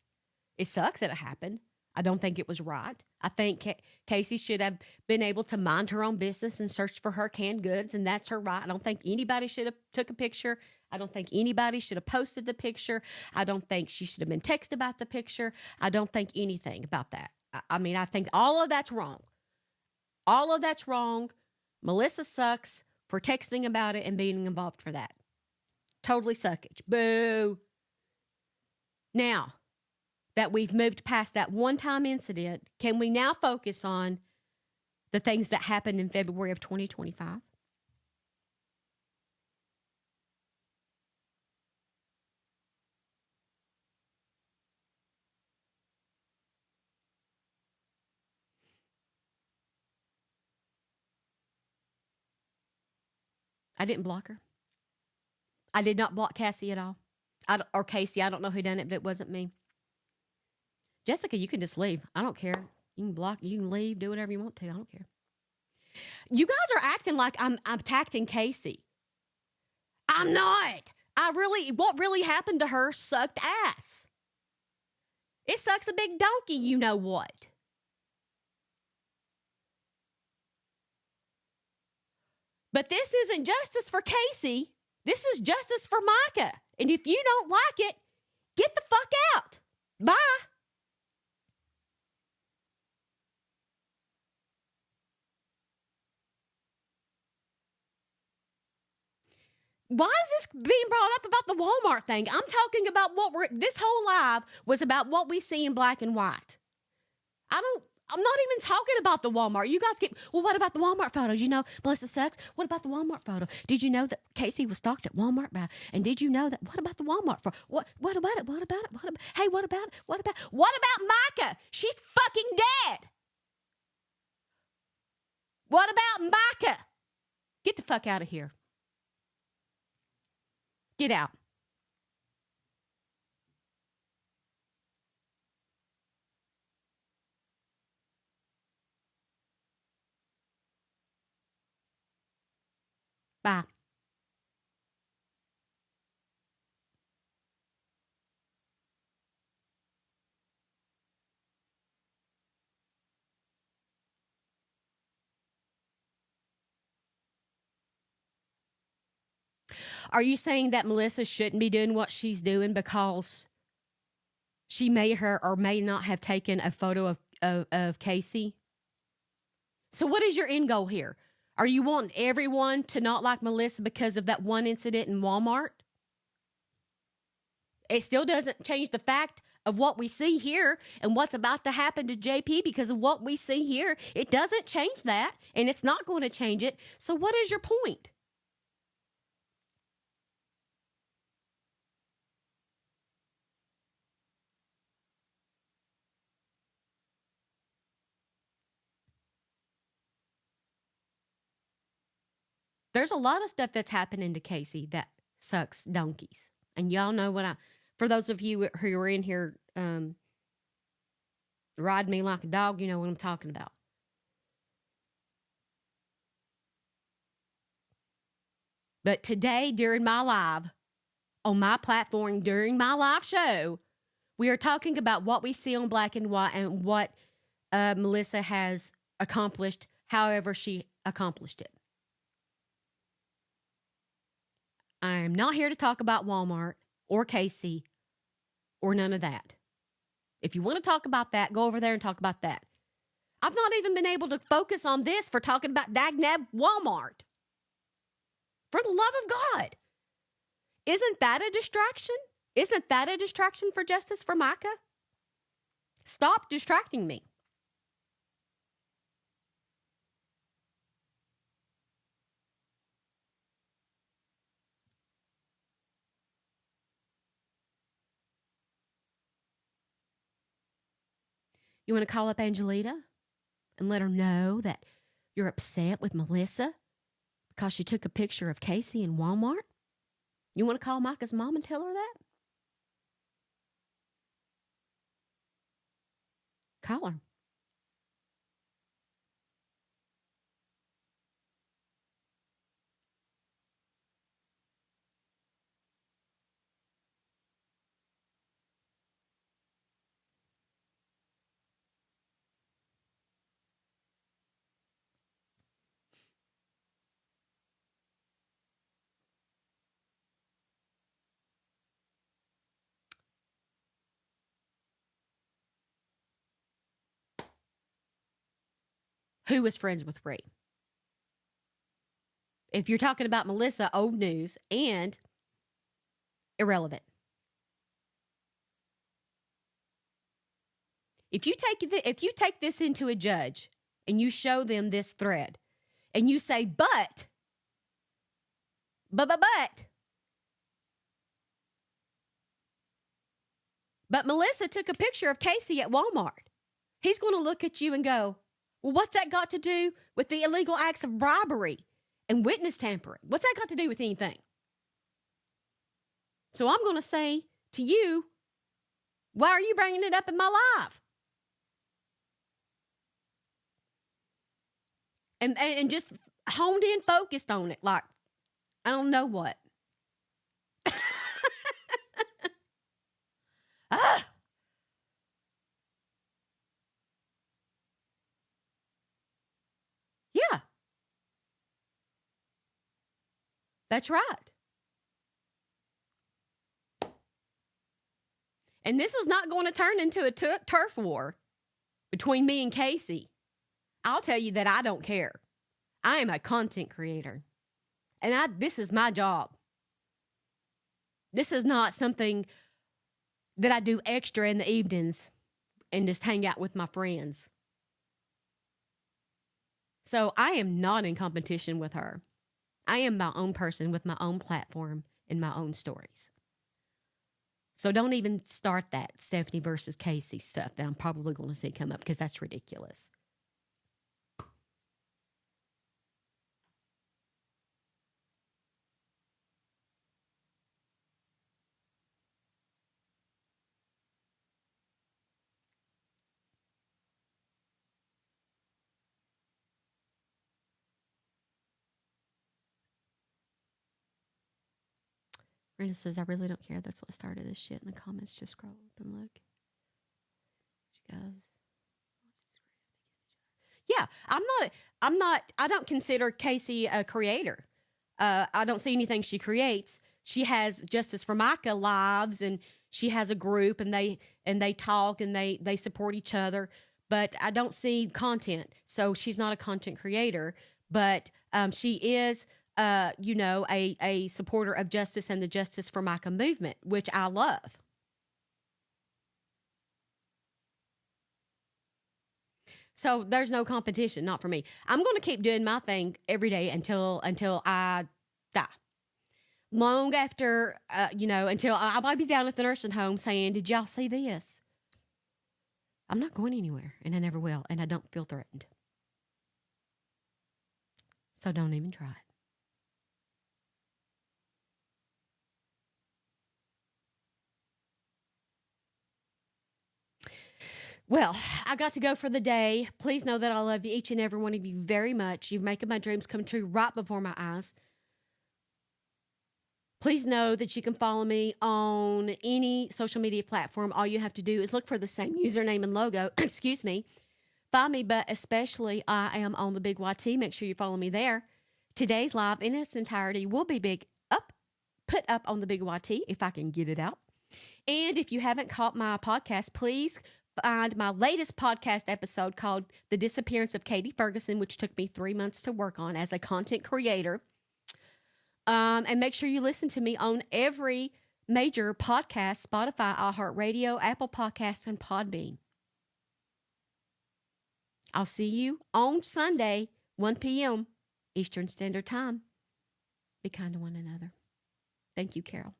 A: It sucks that it happened. I don't think it was right. I think Casey should have been able to mind her own business and search for her canned goods, and that's her right. I don't think anybody should have took a picture. I don't think anybody should have posted the picture. I don't think she should have been texted about the picture. I don't think anything about that. I mean, I think all of that's wrong. All of that's wrong. Melissa sucks for texting about it and being involved for that. Totally suckage. Boo. Now that we've moved past that one-time incident, can we now focus on the things that happened in February of 2025? I didn't block her. I did not block Cassie at all. Or Casey, I don't know who done it, but it wasn't me. Jessica, you can just leave. I don't care. You can block, you can leave, do whatever you want to. I don't care. You guys are acting like I'm attacking Casey. I'm not. What really happened to her sucked ass. It sucks a big donkey, you know what. But this isn't justice for Casey. This is justice for Mica. And if you don't like it, get the fuck out. Bye. Why is this being brought up about the Walmart thing? I'm talking about this whole live was about what we see in black and white. I'm not even talking about the Walmart. You guys well, what about the Walmart photos? You know, Melissa sucks. What about the Walmart photo? Did you know that Casey was stalked at Walmart and did you know that, what about the Walmart photo? What about it? What about it? Hey, what about it? What about Mica? She's fucking dead. What about Mica? Get the fuck out of here. Get out. Bye. Are you saying that Melissa shouldn't be doing what she's doing because she may or may not have taken a photo of Casey? So what is your end goal here? Are you wanting everyone to not like Melissa because of that one incident in Walmart? It still doesn't change the fact of what we see here and what's about to happen to JP because of what we see here. It doesn't change that, and it's not going to change it. So what is your point? There's a lot of stuff that's happening to Casey that sucks donkeys. And y'all know for those of you who are in here, ride me like a dog, you know what I'm talking about. But today, during my live, on my platform, during my live show, we are talking about what we see on Black and White and what Melissa has accomplished, however she accomplished it. I am not here to talk about Walmart or Casey or none of that. If you want to talk about that, go over there and talk about that. I've not even been able to focus on this for talking about Dagnab Walmart. For the love of God. Isn't that a distraction? Isn't that a distraction for justice for Mica? Stop distracting me. You want to call up Angelita and let her know that you're upset with Melissa because she took a picture of Casey in Walmart? You want to call Mica's mom and tell her that? Call her. Who was friends with Ree? If you're talking about Melissa, old news and irrelevant. If you take this into a judge and you show them this thread and you say, but Melissa took a picture of Casey at Walmart, he's going to look at you and go, well, what's that got to do with the illegal acts of bribery and witness tampering? What's that got to do with anything? So I'm going to say to you, why are you bringing it up in my life? And just honed in, focused on it, like, I don't know what. Yeah. That's right. And this is not going to turn into a turf war between me and Casey. I'll tell you that I don't care. I am a content creator. And this is my job. This is not something that I do extra in the evenings and just hang out with my friends. So I am not in competition with her. I am my own person with my own platform and my own stories. So don't even start that Stephanie versus Casey stuff that I'm probably going to see come up because that's ridiculous. Brenda says, I really don't care. That's what started this shit. In the comments, just scroll up and look. You guys. Yeah, I don't consider Casey a creator. I don't see anything she creates. She has Justice for Mica lives and she has a group and they talk and they support each other. but I don't see content. So she's not a content creator, but she is, a supporter of justice and the Justice for Mica movement, which I love. So there's no competition, not for me. I'm going to keep doing my thing every day until I die. Long after, until I might be down at the nursing home saying, "Did y'all see this?" I'm not going anywhere, and I never will, and I don't feel threatened. So don't even try it. Well, I got to go for the day. Please know that I love you, each and every one of you, very much. You're making my dreams come true right before my eyes. Please know that you can follow me on any social media platform. All you have to do is look for the same username and logo. Excuse me. Find me, but especially I am on the Big YT. Make sure you follow me there. Today's live in its entirety will be put up on the Big YT if I can get it out. And if you haven't caught my podcast, please find my latest podcast episode called The Disappearance of Katie Ferguson, which took me 3 months to work on as a content creator. And make sure you listen to me on every major podcast, Spotify, iHeartRadio, Apple Podcasts, and Podbean. I'll see you on Sunday, 1 p.m. Eastern Standard Time. Be kind to one another. Thank you, Carol.